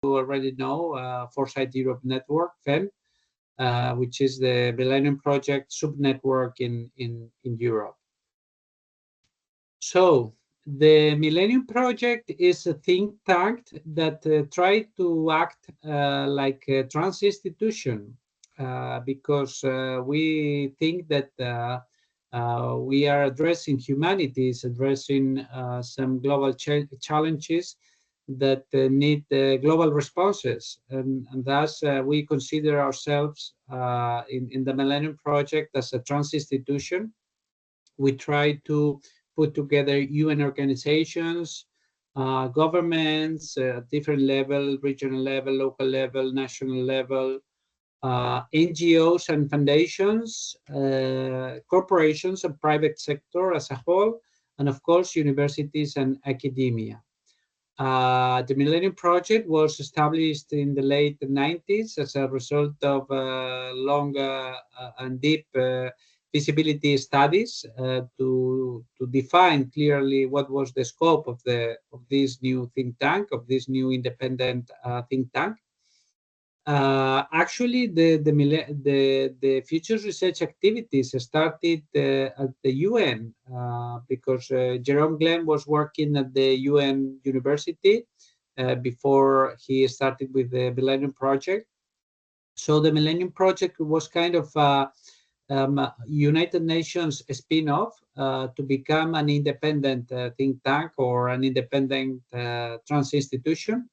already know, Foresight Europe Network, FEM, which is the Millennium Project subnetwork in Europe. So the Millennium Project is a think tank that tries to act like a trans institution, because we think that we are addressing humanities, addressing some global challenges that need global responses. And thus, we consider ourselves in the Millennium Project as a trans institution. We try to put together UN organizations, governments, different level, regional level, local level, national level, NGOs and foundations, corporations and private sector as a whole, and of course, universities and academia. The Millennium Project was established in the late 90s as a result of long and deep feasibility studies to define clearly what was the scope of this new think tank, of this new independent think tank. Actually, the futures research activities started at the UN because Jerome Glenn was working at the UN University before he started with the Millennium Project. So the Millennium Project was kind of United Nations spin-off to become an independent think tank or an independent trans institution.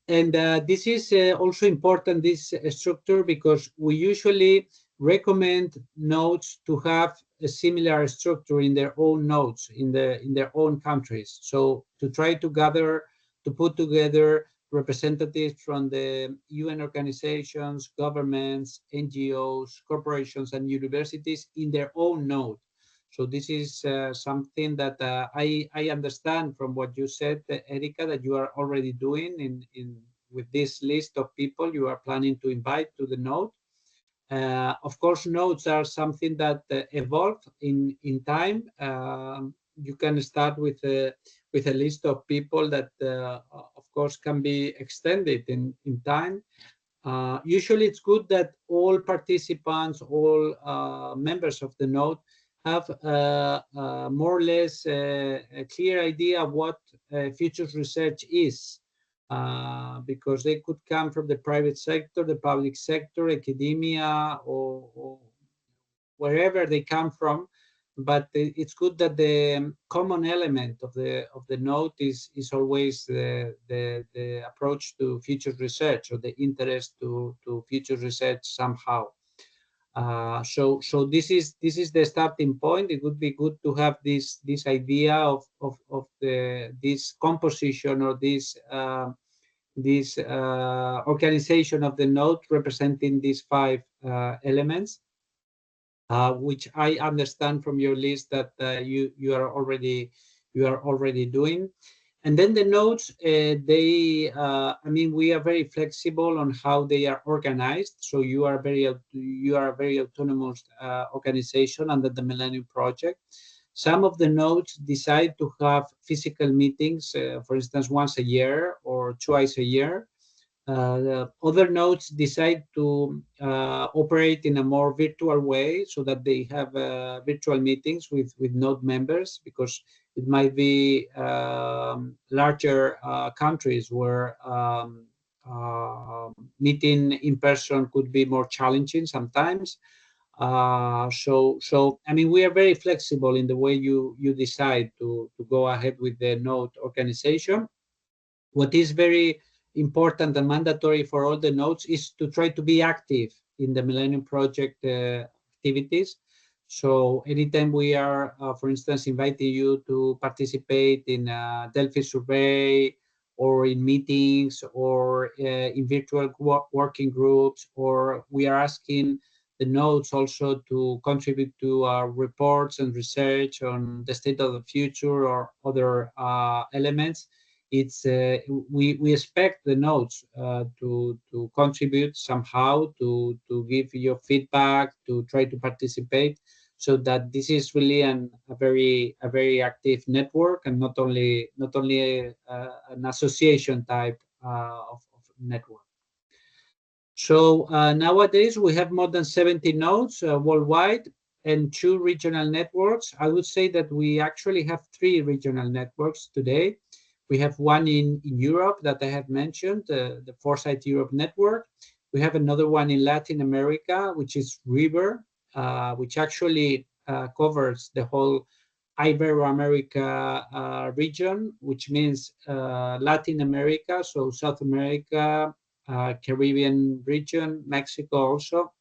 And this is also important, this structure, because we usually recommend nodes to have a similar structure in their own nodes, in their own countries. So to try to gather, to put together representatives from the UN organizations, governments, NGOs, corporations, and universities in their own node. So this is something that I understand from what you said, Erika, that you are already doing with this list of people you are planning to invite to the node. Of course, nodes are something that evolve in time. You can start with a list of people that, of course, can be extended in time. Usually, it's good that all participants, all members of the node have more or less a clear idea of what futures research is, because they could come from the private sector, the public sector, academia, or wherever they come from. But it's good that the common element of the node is always the approach to futures research, or the interest to futures research somehow. So this is the starting point. It would be good to have this idea of this composition, or this organization of the node representing these 5 elements, which I understand from your list that you are already doing. And then the nodes, we are very flexible on how they are organized. So you are a very autonomous organization under the Millennium Project. Some of the nodes decide to have physical meetings, for instance, once a year or twice a year. Other nodes decide to operate in a more virtual way, so that they have virtual meetings with node members, because it might be larger countries where meeting in person could be more challenging sometimes. We are very flexible in the way you decide to go ahead with the node organization. What is very important and mandatory for all the nodes is to try to be active in the Millennium Project activities. So anytime we are, for instance, inviting you to participate in a Delphi survey, or in meetings, or in virtual working groups, or we are asking the nodes also to contribute to our reports and research on the state of the future or other elements, it's we expect the nodes to contribute somehow, to give your feedback, to try to participate, so that this is really a very active network, and not only an association type of network. So nowadays we have more than 70 nodes worldwide and 2 regional networks. I would say that we actually have 3 regional networks today. We have one in Europe that I have mentioned, the Foresight Europe network. We have another one in Latin America, which is River, which actually covers the whole Ibero-America region, which means Latin America, so South America, Caribbean region, Mexico also,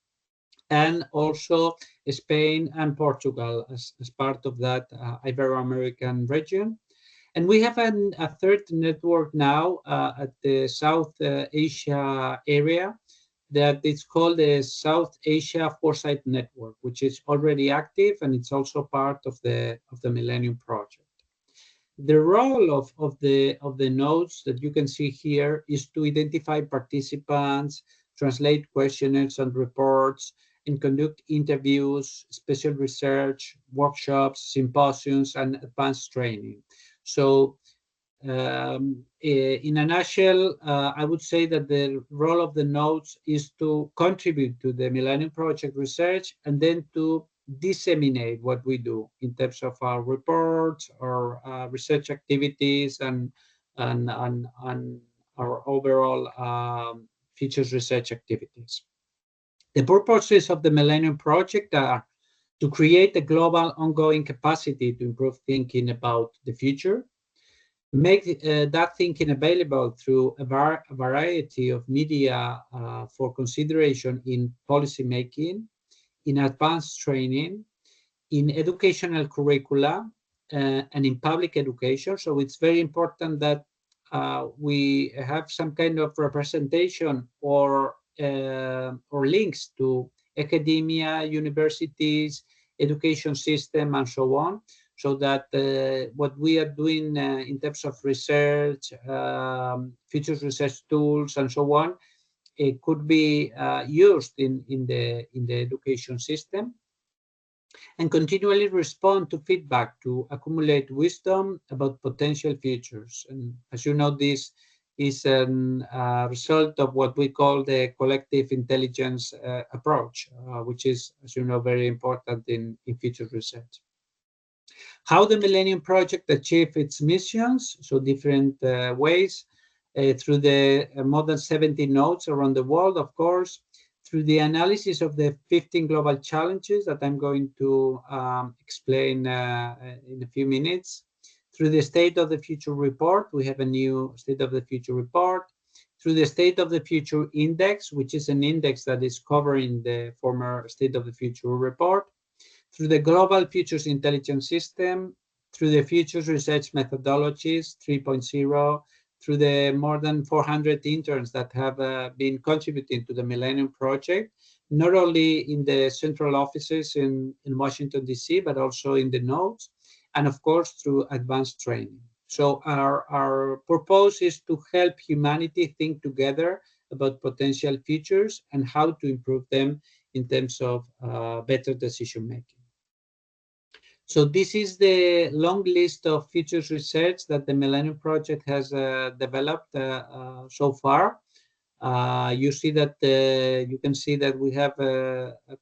and also Spain and Portugal as part of that Ibero-American region. And we have a third network now at the South Asia area that is called the South Asia Foresight Network, which is already active, and it's also part of the Millennium Project. The role of the nodes that you can see here is to identify participants, translate questionnaires and reports, and conduct interviews, special research, workshops, symposiums, and advanced training. So in a nutshell, I would say that the role of the nodes is to contribute to the Millennium Project research and then to disseminate what we do in terms of our reports, our research activities, and our overall futures research activities. The purposes of the Millennium Project are to create a global ongoing capacity to improve thinking about the future, make that thinking available through a variety of media for consideration in policy making, in advanced training, in educational curricula, and in public education. So it's very important that we have some kind of representation or links to academia, universities, education system, and so on, so that what we are doing in terms of research, future research tools, and so on, it could be used in the education system, and continually respond to feedback to accumulate wisdom about potential futures. And as you know, this is a result of what we call the collective intelligence approach, which is, as you know, very important in future research. How the Millennium Project achieved its missions, so different ways, through the more than 70 nodes around the world, of course, through the analysis of the 15 global challenges that I'm going to explain in a few minutes, through the State of the Future report, we have a new State of the Future report, through the State of the Future Index, which is an index that is covering the former State of the Future report, through the Global Futures Intelligence System, through the Futures Research Methodologies 3.0, through the more than 400 interns that have been contributing to the Millennium Project, not only in the central offices in Washington, D.C., but also in the nodes, and of course, through advanced training. So our purpose is to help humanity think together about potential futures and how to improve them in terms of better decision making. So this is the long list of futures research that the Millennium Project has developed so far. You see that you can see that we have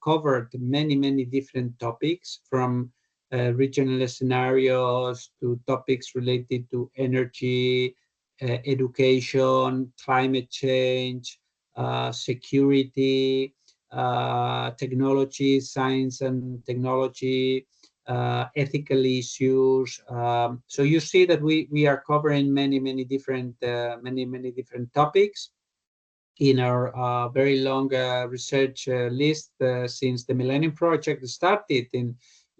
covered many different topics, from regional scenarios to topics related to energy, education, climate change, security, technology, science and technology, ethical issues. So you see that we are covering many different topics in our very long research list since the Millennium Project started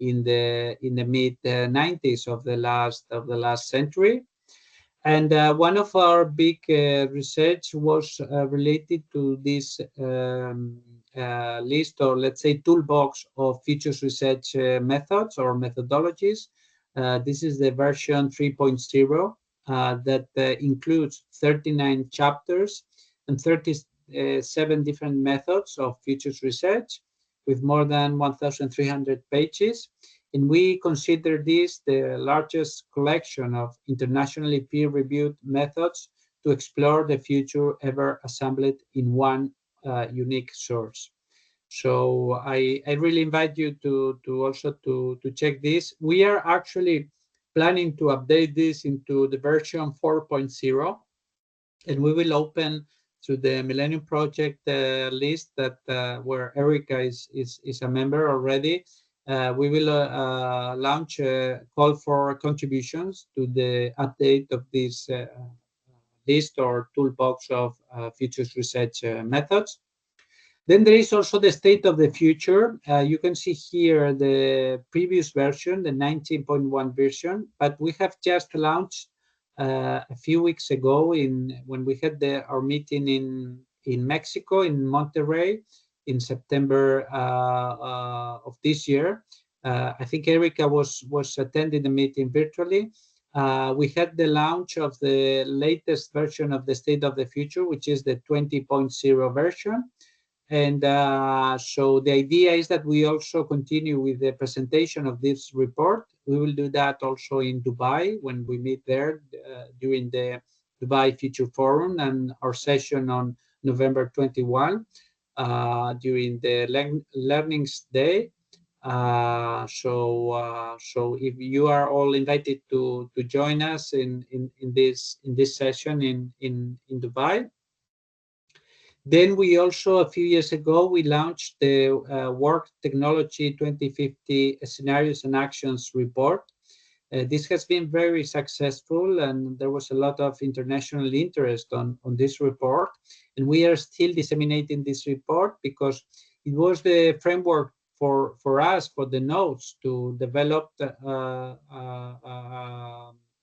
in the mid 90s of the last century. And one of our big research was related to this list, or let's say toolbox of futures research methods or methodologies. This is the version 3.0 that includes 39 chapters and 37 different methods of futures research with more than 1,300 pages. And we consider this the largest collection of internationally peer-reviewed methods to explore the future ever assembled in one unique source. So I really invite you to also to check this. We are actually planning to update this into the version 4.0, and we will open to the Millennium Project list that where Erika is a member already. We will launch a call for contributions to the update of this list or toolbox of futures research methods. Then there is also the state of the future. You can see here the previous version, the 19.1 version, but we have just launched a few weeks ago when we had our meeting in Mexico, in Monterrey, in September of this year. I think Erika was attending the meeting virtually. We had the launch of the latest version of the state of the future, which is the 20.0 version. And so the idea is that we also continue with the presentation of this report. We will do that also in Dubai when we meet there during the Dubai Future Forum and our session on November 21 during the Learnings Day. So if you are all invited to join us in this session in Dubai. Then we also, a few years ago, we launched the Work Technology 2050 Scenarios and Actions report. This has been very successful, and there was a lot of international interest on this report. And we are still disseminating this report because it was the framework for us, for the nodes, to develop,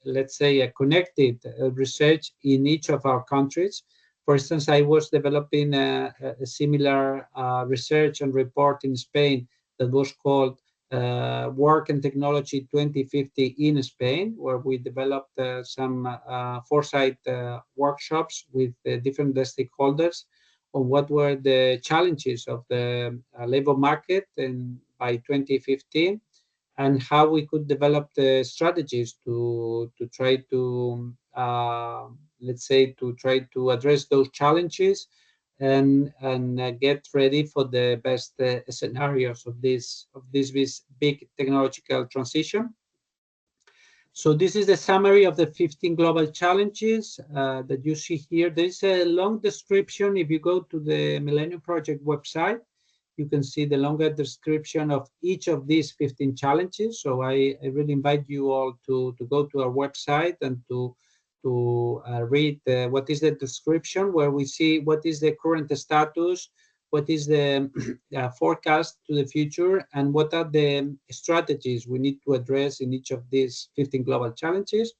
let's say, a connected research in each of our countries. For instance, I was developing a similar research and report in Spain that was called Work and Technology 2050 in Spain, where we developed some foresight workshops with different stakeholders on what were the challenges of the labor market by 2015, and how we could develop the strategies to try to let's say to try to address those challenges and get ready for the best scenarios of this big technological transition. So this is the summary of the 15 global challenges that you see here. There is a long description. If you go to the Millennium Project website, you can see the longer description of each of these 15 challenges. So I really invite you all to go to our website and to read what is the description, where we see what is the current status, what is the forecast to the future, and what are the strategies we need to address in each of these 15 global challenges.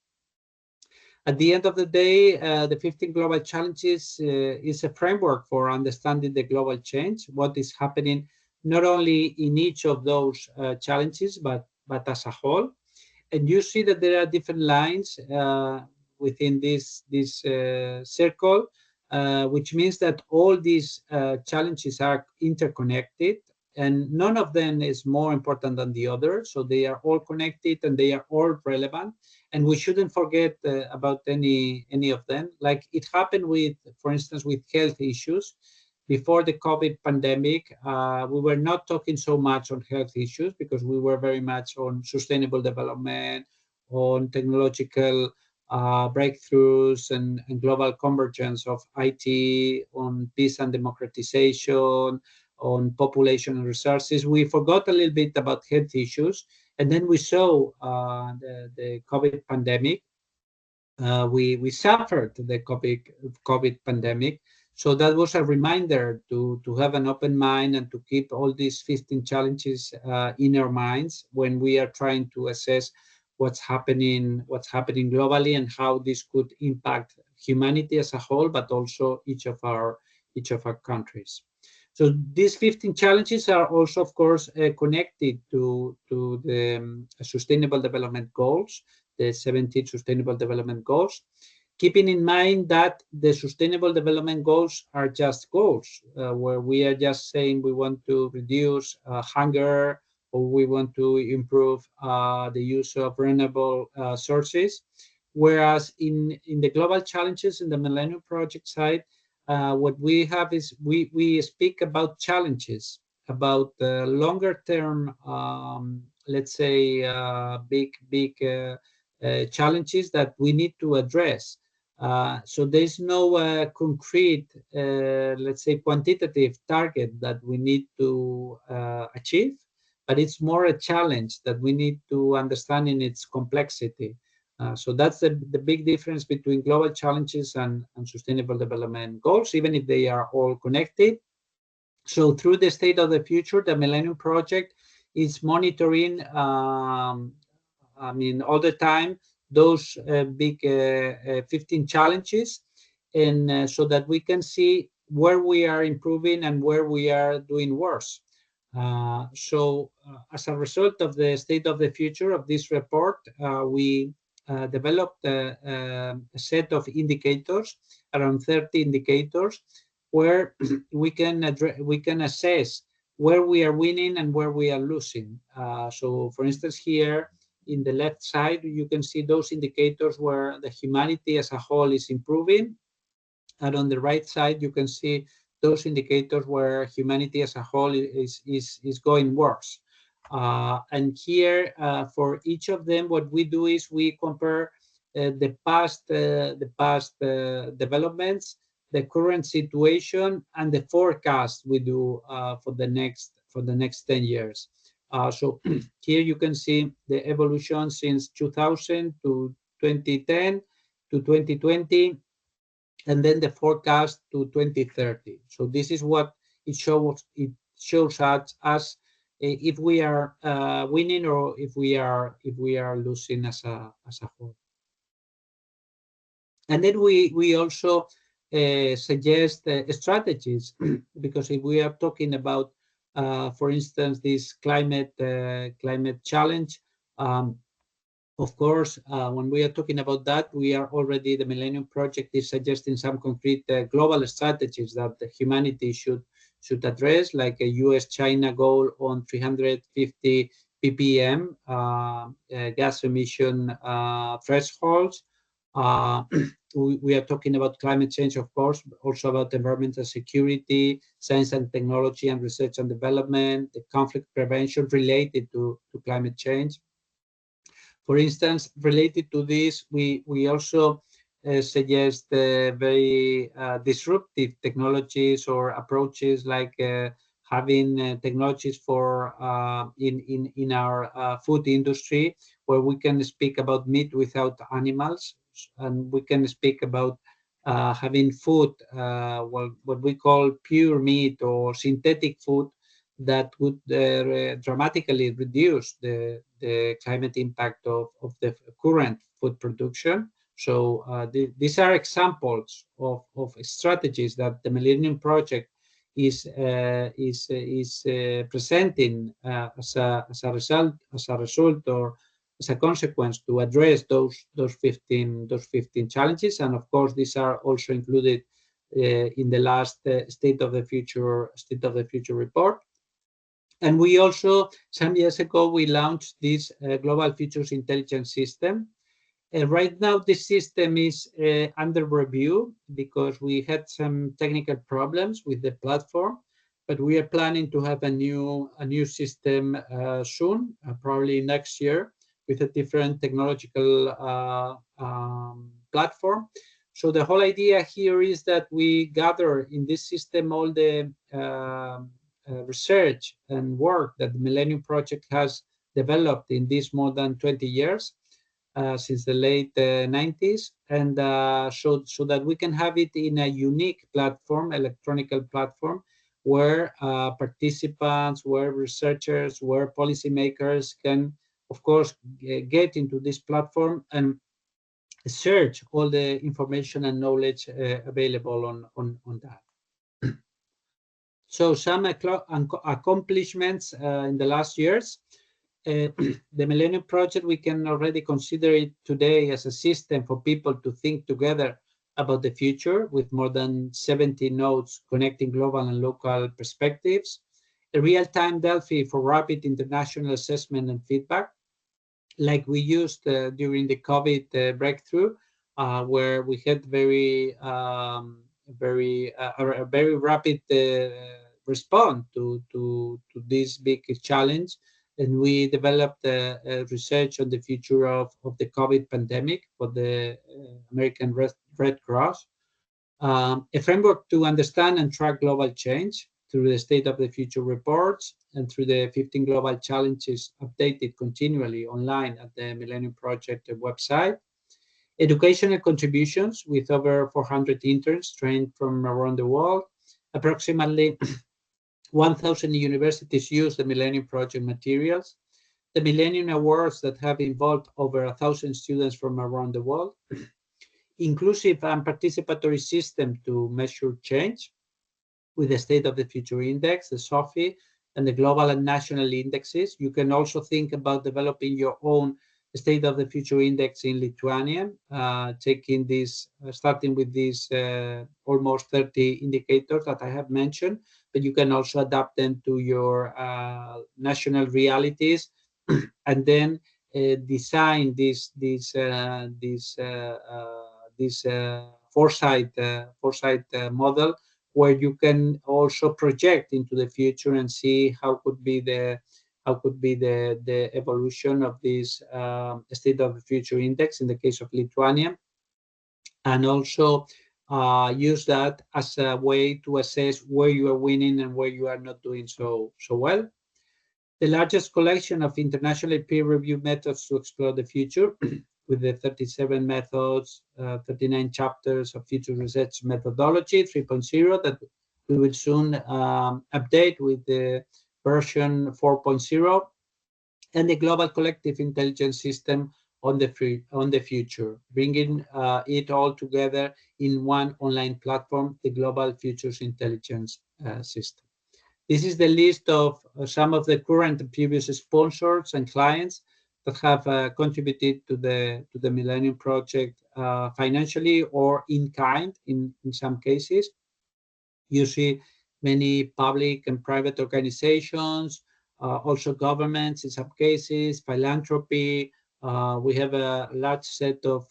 At the end of the day, the 15 global challenges is a framework for understanding the global change, what is happening not only in each of those challenges, but as a whole. And you see that there are different lines within this circle, which means that all these challenges are interconnected, and none of them is more important than the other. So they are all connected and they are all relevant, and we shouldn't forget about any of them. Like it happened with, for instance, with health issues. Before the COVID pandemic, we were not talking so much on health issues because we were very much on sustainable development, on technological breakthroughs and global convergence of IT, on peace and democratization, on population and resources. We forgot a little bit about health issues. And then we saw the COVID pandemic. We suffered the COVID pandemic. So that was a reminder to have an open mind and to keep all these 15 challenges in our minds when we are trying to assess what's happening globally and how this could impact humanity as a whole, but also each of our countries. So these 15 challenges are also, of course, connected to the Sustainable Development Goals, the 17 Sustainable Development Goals, keeping in mind that the Sustainable Development Goals are just goals, where we are just saying we want to reduce hunger, or we want to improve the use of renewable sources. Whereas in the global challenges in the Millennium Project side, what we have is we speak about challenges, about longer term, let's say, big challenges that we need to address. So there's no concrete, let's say, quantitative target that we need to achieve, but it's more a challenge that we need to understand in its complexity. So that's the big difference between global challenges and sustainable development goals, even if they are all connected. So through the State of the Future, the Millennium Project is monitoring, all the time, those big 15 challenges, and so that we can see where we are improving and where we are doing worse. As a result of the State of the Future of this report, we developed a set of indicators, around 30 indicators, where we can assess where we are winning and where we are losing. So, for instance, here in the left side, you can see those indicators where the humanity as a whole is improving, and on the right side, you can see those indicators where humanity as a whole is going worse. And here, for each of them, what we do is we compare the past developments, the current situation, and the forecast we do for the next 10 years. So here you can see the evolution since 2000 to 2010 to 2020, and then the forecast to 2030. So this is what it shows. It shows us if we are winning or if we are losing as a whole. And then we also suggest strategies, because if we are talking about, for instance, this climate challenge. Of course, when we are talking about that, the Millennium Project is suggesting some concrete global strategies that the humanity should address, like a US-China goal on 350 ppm gas emission thresholds. We are talking about climate change, of course, but also about environmental security, science and technology, and research and development, the conflict prevention related to climate change. For instance, related to this, we also suggest very disruptive technologies or approaches, like having technologies for in our food industry, where we can speak about meat without animals, and we can speak about having food, what we call pure meat or synthetic food, that would dramatically reduce the climate impact of the current food production. So these are examples of strategies that the Millennium Project is presenting as a result or as a consequence to address those 15 challenges. And of course, these are also included in the last State of the Future report. And we also, some years ago, we launched this Global Futures Intelligence System. Right now, this system is under review because we had some technical problems with the platform, but we are planning to have a new system soon, probably next year, with a different technological platform. So the whole idea here is that we gather in this system all the research and work that the Millennium Project has developed in these more than 20 years, since the late 90s, and so that we can have it in a unique platform, electronic platform, where participants, where researchers, where policymakers can, of course, get into this platform and search all the information and knowledge available on that. So some accomplishments in the last years. The Millennium Project, we can already consider it today as a system for people to think together about the future, with more than 70 nodes connecting global and local perspectives, a real-time Delphi for rapid international assessment and feedback, like we used during the COVID breakthrough, where we had a very rapid response to this big challenge, and we developed research on the future of the COVID pandemic for the American Red Cross, a framework to understand and track global change through the State of the Future reports and through the 15 global challenges updated continually online at the Millennium Project website. Educational contributions with over 400 interns trained from around the world. Approximately 1,000 universities use the Millennium Project materials. The Millennium Awards that have involved over 1,000 students from around the world. Inclusive and participatory system to measure change with the State of the Future Index, the SOFI, and the global and national indexes. You can also think about developing your own State of the Future Index in Lithuania, taking this, starting with these almost 30 indicators that I have mentioned, but you can also adapt them to your national realities, and then design this foresight model, where you can also project into the future and see how could be the evolution of this State of the Future Index in the case of Lithuania, and also use that as a way to assess where you are winning and where you are not doing so well. The largest collection of internationally peer-reviewed methods to explore the future, with the 37 methods, 39 chapters of future research methodology 3.0 that we will soon update with the version 4.0, and the global collective intelligence system on the future, bringing it all together in one online platform, the Global Futures Intelligence System. This is the list of some of the current and previous sponsors and clients that have contributed to the Millennium Project financially or in kind in some cases. You see many public and private organizations, also governments in some cases, philanthropy. We have a large set of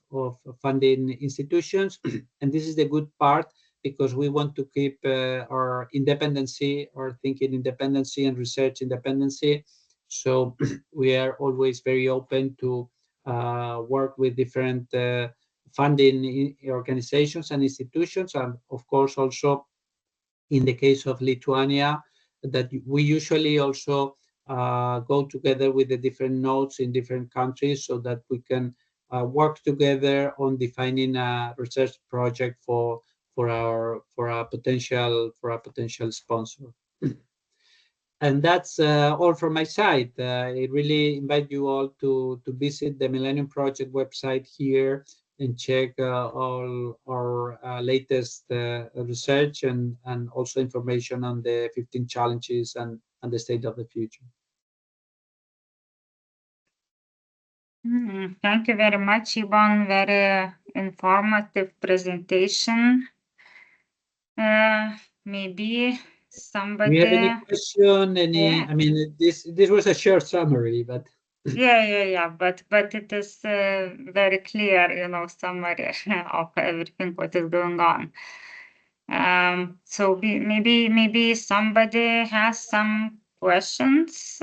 funding institutions, and this is the good part, because we want to keep our independency, our thinking independency and research independency. So we are always very open to work with different funding organizations and institutions, and of course also in the case of Lithuania, that we usually also go together with the different nodes in different countries, so that we can work together on defining a research project for a potential sponsor. And that's all from my side. I really invite you all to visit the Millennium Project website here and check all our latest research and also information on the 15 challenges and the state of the future. Thank you very much, Ibon. Very informative presentation. Maybe somebody. Do you have any question? Yeah. I mean, this was a short summary, but. Yeah. But it is very clear, summary of everything what is going on. So maybe somebody has some questions,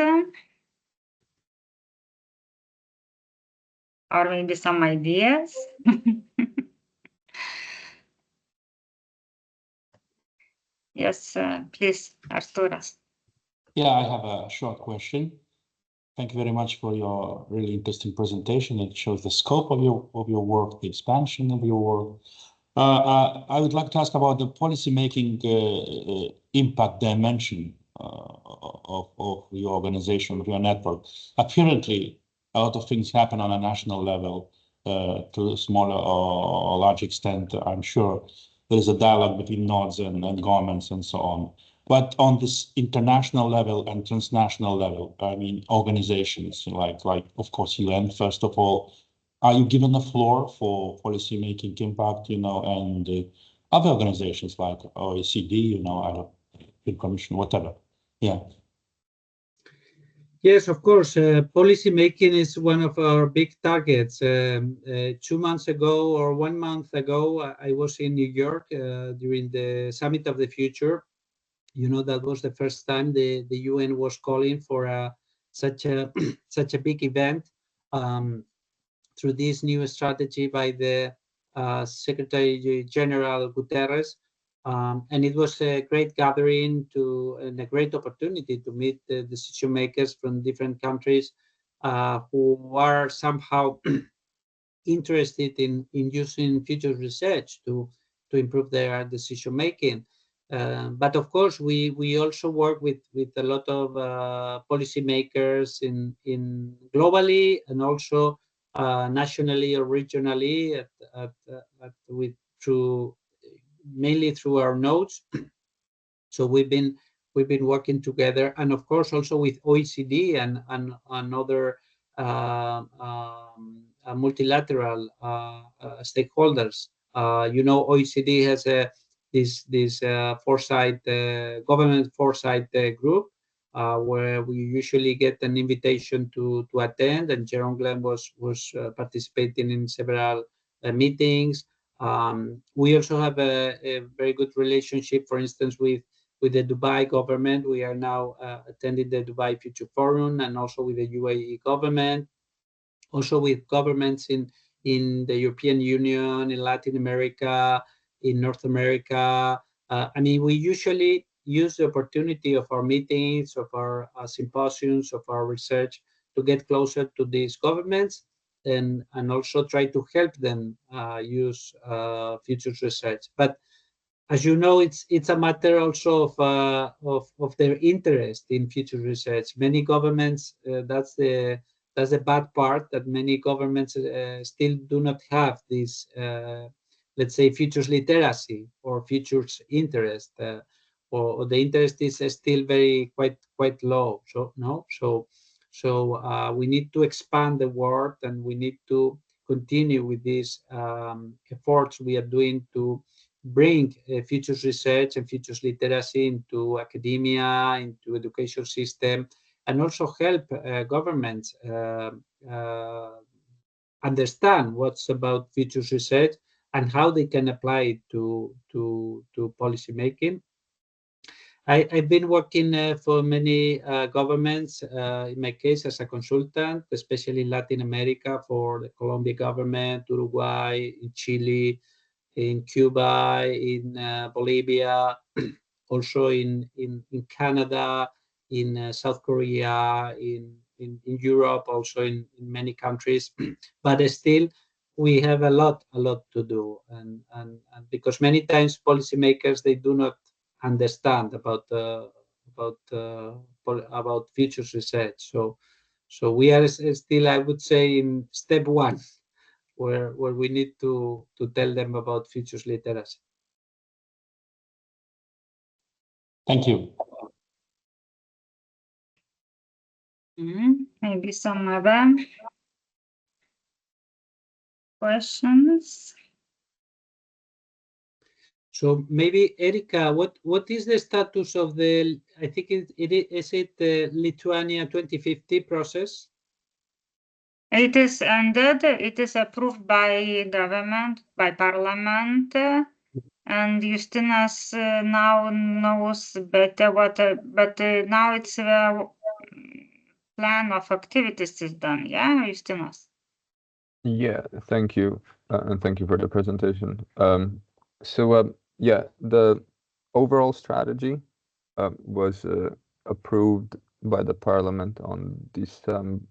or maybe some ideas. Yes, please, Arturas. Yeah, I have a short question. Thank you very much for your really interesting presentation. It shows the scope of your work, the expansion of your work. I would like to ask about the policy-making impact dimension of your organization, of your network. Apparently, a lot of things happen on a national level to a smaller or large extent. I'm sure there is a dialogue between nodes and governments and so on. But on this international level and transnational level, I mean, organizations like of course, UN, first of all, are you given a floor for policy-making impact, and other organizations like OECD, I don't, Commission, whatever? Yeah. Yes, of course. Policy making is one of our big targets. 2 months ago or 1 month ago, I was in New York during the Summit of the Future. You know, that was the first time the UN was calling for such a such a big event through this new strategy by the Secretary General Guterres. And it was a great gathering and a great opportunity to meet the decision makers from different countries who are somehow interested in using future research to improve their decision making. But of course, we also work with a lot of policymakers in globally and also nationally or regionally through mainly through our nodes. So we've been working together, and of course also with OECD and other multilateral stakeholders. You know, OECD has this foresight government foresight group where we usually get an invitation to attend, and Jerome Glenn was participating in several meetings. We also have a very good relationship, for instance, with the Dubai government. We are now attending the Dubai Future Forum, and also with the UAE government, also with governments in the European Union, in Latin America, in North America. I mean, we usually use the opportunity of our meetings, of our symposiums, of our research to get closer to these governments and also try to help them use future research. But as you know, it's a matter also of their interest in future research. Many governments, that's the bad part, that many governments still do not have this, let's say, futures literacy or futures interest, or the interest is still quite low. So no, so we need to expand the work, and we need to continue with these efforts we are doing to bring futures research and futures literacy into academia, into education system, and also help governments understand what's about futures research and how they can apply it to policy making. I've been working for many governments, in my case as a consultant, especially in Latin America for the Colombian government, Uruguay, in Chile, in Cuba, in Bolivia, also in Canada, in South Korea, in Europe, also in many countries. But still, we have a lot to do, and because many times policymakers, they do not understand about futures research. So we are still, I would say, in step one, where we need to tell them about futures literacy. Thank you. Maybe some other questions. So maybe Erika, what is the status of the? I think is it the Lithuania 2050 process? It is ended. It is approved by government, by parliament, and Justinas now knows better what. But now it's a plan of activities is done. Yeah, Justinas. Yeah, thank you, and thank you for the presentation. Yeah, the overall strategy was approved by the Parliament on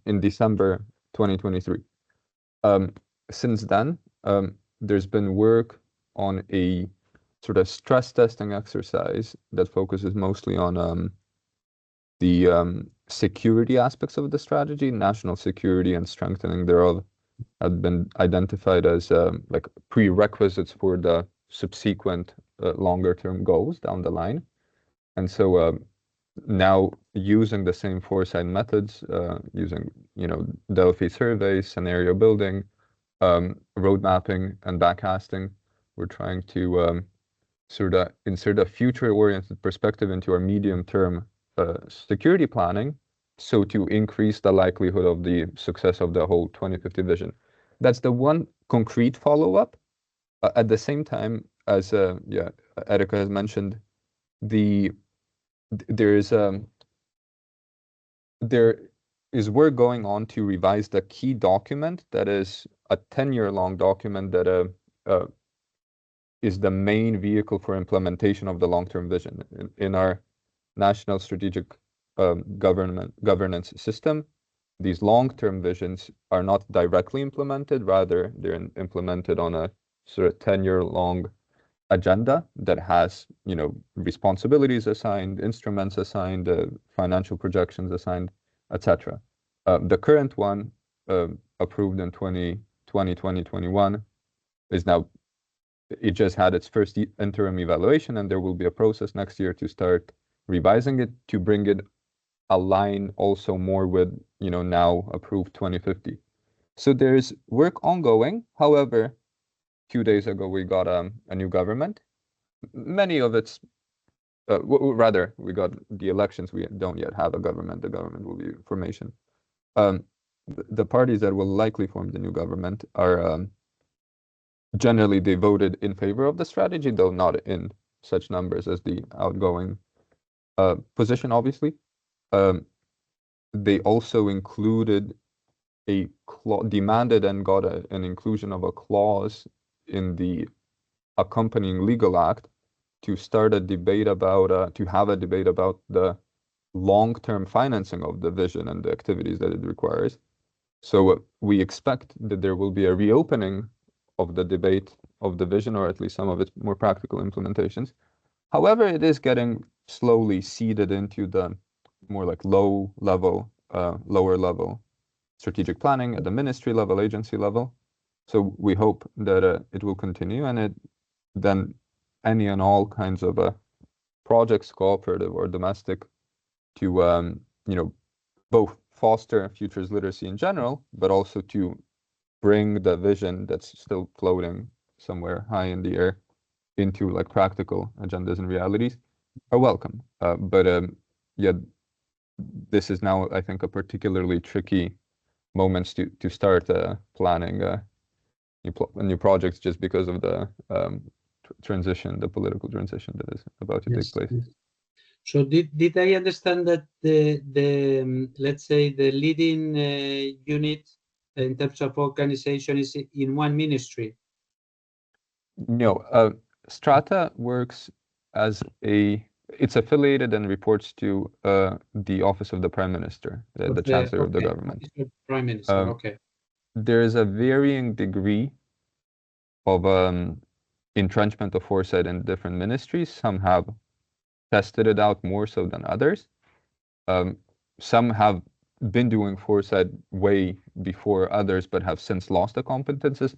in December 2023. Since then, there's been work on a sort of stress testing exercise that focuses mostly on the security aspects of the strategy, national security and strengthening thereof have been identified as like prerequisites for the subsequent longer term goals down the line. And so now using the same foresight methods, using, Delphi surveys, scenario building, road mapping and backcasting, we're trying to sort of insert a future-oriented perspective into our medium-term security planning so to increase the likelihood of the success of the whole 2050 vision. That's the one concrete follow-up. At the same time, as Erika has mentioned, there is work going on to revise the key document that is a 10-year-long document that is the main vehicle for implementation of the long-term vision in our national strategic governance system. These long-term visions are not directly implemented, rather they're implemented on a sort of 10-year-long agenda that has, responsibilities assigned, instruments assigned, financial projections assigned, etc. The current one, approved in 2021, is now, it just had its first interim evaluation, and there will be a process next year to start revising it to bring it align also more with, now approved 2050. So there's work ongoing. However, 2 days ago, we got a new government. Many of its, rather, we got the elections. We don't yet have a government. The government will be formation. The parties that will likely form the new government are generally, they voted in favor of the strategy, though not in such numbers as the outgoing position, obviously. They also included demanded and got an inclusion of a clause in the accompanying legal act to start a debate about, to have a debate about the long-term financing of the vision and the activities that it requires. So we expect that there will be a reopening of the debate of the vision, or at least some of its more practical implementations. However, it is getting slowly seeded into the more like lower level strategic planning at the ministry level, agency level. So we hope that it will continue, and then any and all kinds of projects, cooperative or domestic, to both foster futures literacy in general, but also to bring the vision that's still floating somewhere high in the air into like practical agendas and realities are welcome. This is now, I think, a particularly tricky moment to start planning new projects, just because of the transition, the political transition that is about to take place. Yes. So did I understand that the let's say the leading unit in terms of organization is in one ministry? No, Strata works as it's affiliated and reports to the Office of the Prime Minister, the Chancellor of the government. Prime Minister, okay. There is a varying degree of entrenchment of foresight in different ministries. Some have tested it out more so than others. Some have been doing foresight way before others, but have since lost the competences.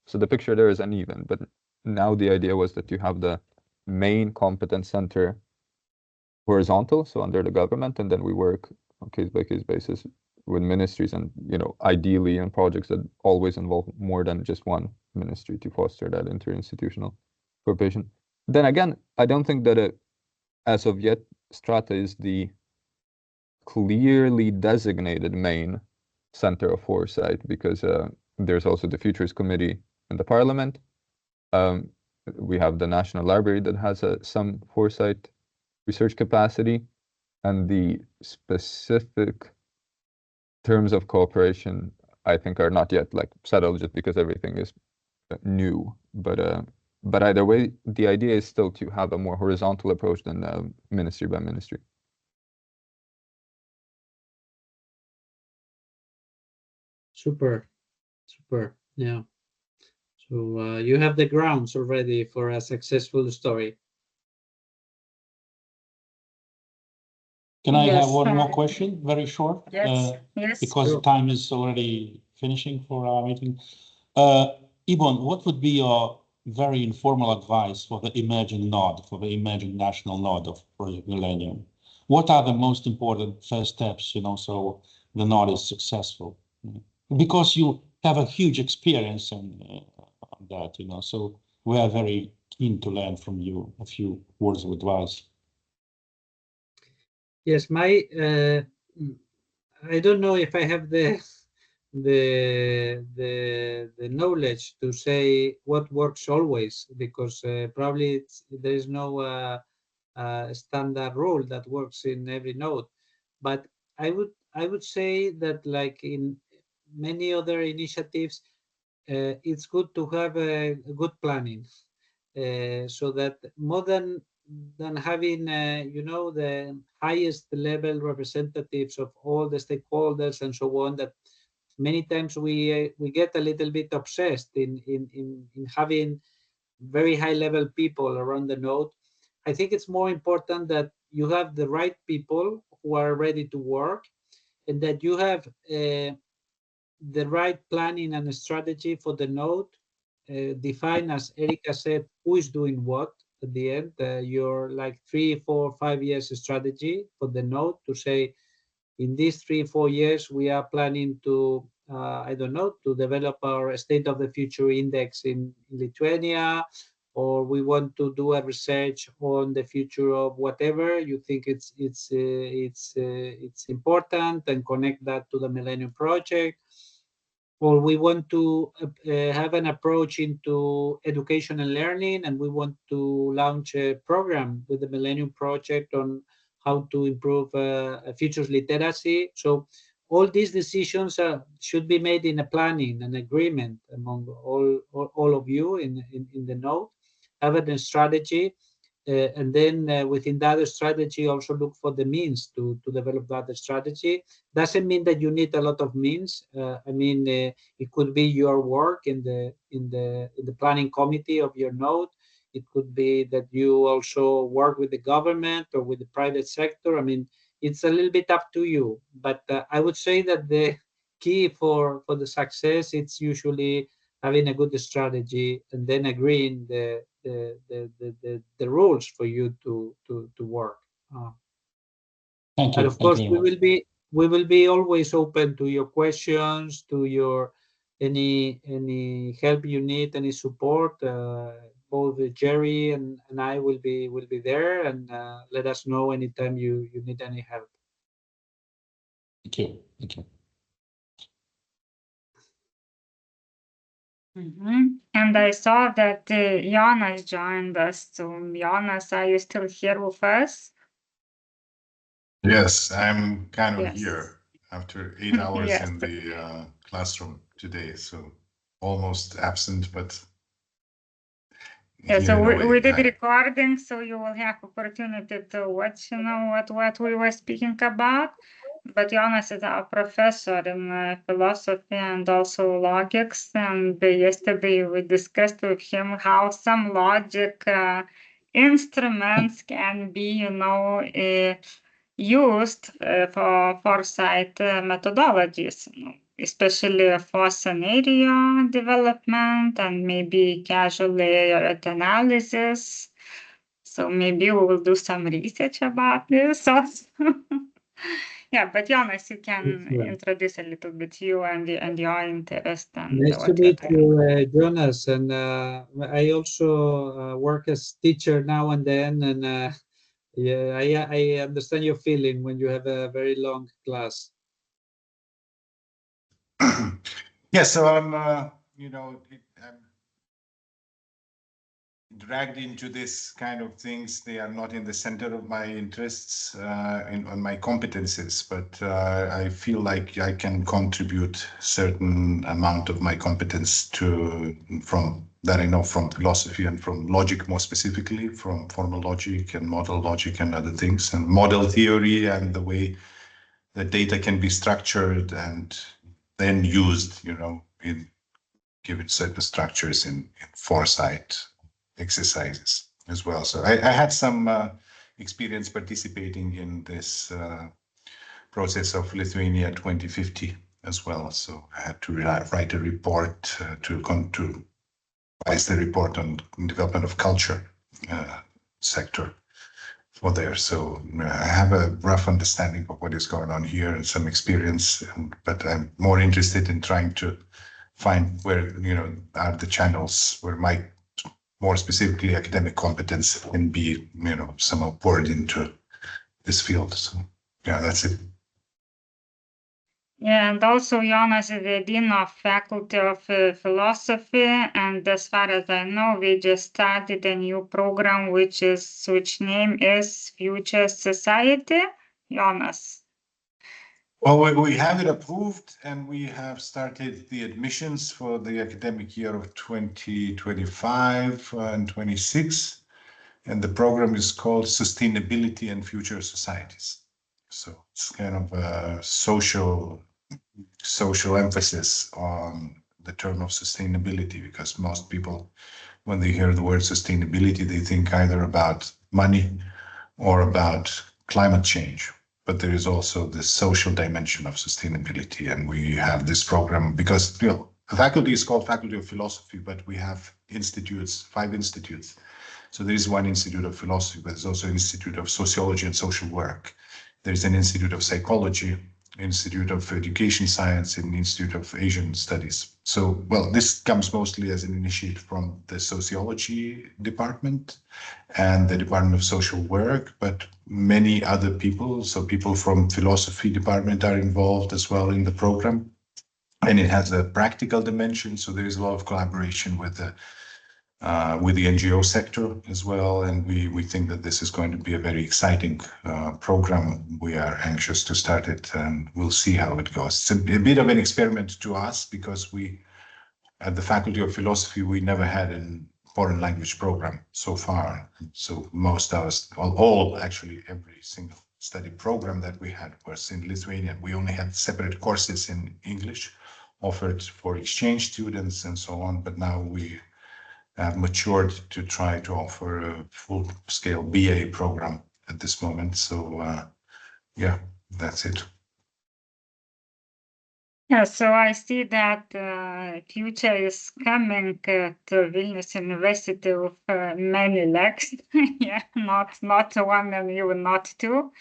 So the picture there is uneven. But now the idea was that you have the main competence center horizontal, so under the government, and then we work on case-by-case basis with ministries, and ideally in projects that always involve more than just one ministry to foster that interinstitutional cooperation. Then again, I don't think that as of yet, Strata is the clearly designated main center of foresight, because there's also the Futures Committee in the Parliament. We have the National Library that has some foresight research capacity, and the specific terms of cooperation, I think, are not yet settled, just because everything is new. But either way, the idea is still to have a more horizontal approach than ministry by ministry. Super, yeah. So you have the grounds already for a successful story. Can I have one more question, very short? Yes. Because Sure. time is already finishing for our meeting. Ibon, what would be your very informal advice for the emerging node, for the emerging national node of Project Millennium? What are the most important first steps, so the node is successful? Because you have a huge experience on that, so we are very keen to learn from you a few words of advice. Yes, my I don't know if I have the knowledge to say what works always, because probably there is no standard rule that works in every node. But I would say that, like in many other initiatives, it's good to have a good planning, so that more than having the highest level representatives of all the stakeholders and so on, that many times we get a little bit obsessed in having very high level people around the node. I think it's more important that you have the right people who are ready to work, and that you have the right planning and strategy for the node. Define, as Erika said, who is doing what at the end. Your like 3, 4, 5 years strategy for the node, to say, in these 3, 4 years, we are planning to, I don't know, to develop our state of the future index in Lithuania, or we want to do a research on the future of whatever you think it's important, and connect that to the Millennium Project. Or we want to have an approach into education and learning, and we want to launch a program with the Millennium Project on how to improve futures literacy. So all these decisions should be made in a planning and agreement among all of you in the node, having a strategy, and then within that strategy also look for the means to develop that strategy. Doesn't mean that you need a lot of means. I mean, it could be your work in the planning committee of your node. It could be that you also work with the government or with the private sector. I mean, it's a little bit up to you. But I would say that the key for the success, it's usually having a good strategy, and then agreeing the rules for you to work. Thank And you. of course, Thank you very much. we will be always open to your questions, to your any help you need, any support. Both Jerry and I will be there, and let us know anytime you need any help. Thank you. Thank you. And I saw that Jonas joined us. So Jonas, are you still here with us? Yes, I'm kind of Yes. here after 8 hours Yes. in the classroom today, so almost absent, but Yeah, so here in a we way. did recording, so you will have opportunity to watch, what we were speaking about. But Jonas is our professor in philosophy and also logics. And yesterday we discussed with him how some logic instruments can be, used for foresight methodologies, especially for scenario development and maybe causal layer analysis. So maybe we will do some research about this also. Yeah, but Jonas, you can introduce a little bit you and your interest and Nice to what you're meet doing. you, Jonas. And I also work as teacher now and then, and yeah, I understand your feeling when you have a very long class. Yeah, so I'm, I'm dragged into this kind of things. They are not in the center of my interests, on my competences, but I feel like I can contribute certain amount of my competence from that I know from philosophy and from logic, more specifically from formal logic and model logic and other things, and model theory and the way the data can be structured and then used, given certain structures in foresight exercises as well. So I had some experience participating in this process of Lithuania 2050 as well. So I had to write a report to revise the report on development of culture sector for there. So I have a rough understanding of what is going on here and some experience, but I'm more interested in trying to find where are the channels where my more specifically academic competence can be somehow poured into this field. So yeah, that's it. Yeah, and also Jonas is the Dean of Faculty of Philosophy, and as far as I know, we just started a new program which name is Future Society. Jonas. Well, we have it approved, and we have started the admissions for the academic year of 2025 and 26. And the program is called Sustainability and Future Societies. So it's kind of a social emphasis on the term of sustainability, because most people, when they hear the word sustainability, they think either about money or about climate change. But there is also the social dimension of sustainability. And we have this program because, you know, the faculty is called Faculty of Philosophy, but we have institutes, 5 institutes. So there is one Institute of Philosophy, but there's also an Institute of Sociology and Social Work. There's an Institute of Psychology, Institute of Education Science, and Institute of Asian Studies. So, well, this comes mostly as an initiative from the Sociology Department and the Department of Social Work, but many other people, so people from Philosophy Department are involved as well in the program. And it has a practical dimension, so there is a lot of collaboration with the NGO sector as well, and we think that this is going to be a very exciting program. We are anxious to start it, and we'll see how it goes. It's a bit of an experiment to us, because we, at the Faculty of Philosophy, we never had a foreign language program so far. So most of us, actually every single study program that we had was in Lithuanian. We only had separate courses in English offered for exchange students and so on, but now we have matured to try to offer a full-scale BA program at this moment. So, yeah, that's it. Yeah, so I see that future is coming to Vilnius University with many legs. Yeah, not one and even not 2.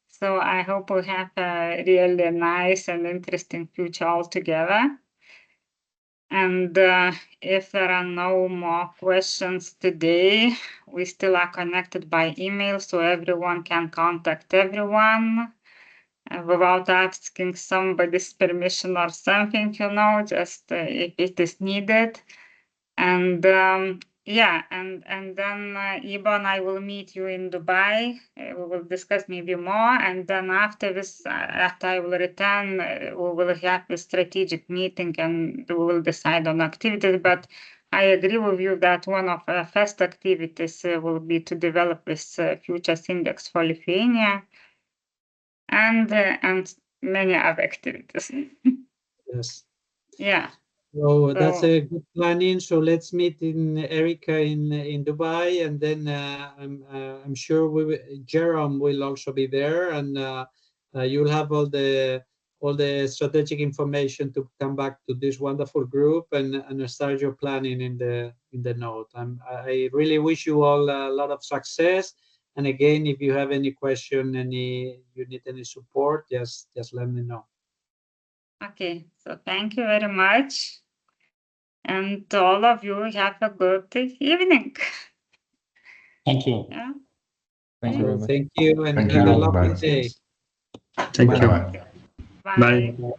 So I hope we have a really nice and interesting future altogether. And if there are no more questions today, we still are connected by email, so everyone can contact everyone without asking somebody's permission or something, just if it is needed. And yeah, and then Ibon, I will meet you in Dubai. We will discuss maybe more, and then after this, after I will return, we will have a strategic meeting and we will decide on activities. But I agree with you that one of our first activities will be to develop this futures index for Lithuania, and many other activities. Yes. Yeah. So that's a good planning. So let's meet in Erika in Dubai, and then I'm sure Jerome will also be there, and you'll have all the strategic information to come back to this wonderful group and start your planning in the note. I really wish you all a lot of success. And again, if you have any question, you need any support, just let me know. Okay, so thank you very much. And to all of you, have a good evening. Thank you. Yeah. Thank you very much. Thank you, and Thank have you. a lovely Bye. day. Thank you. Bye-bye. Bye. Bye.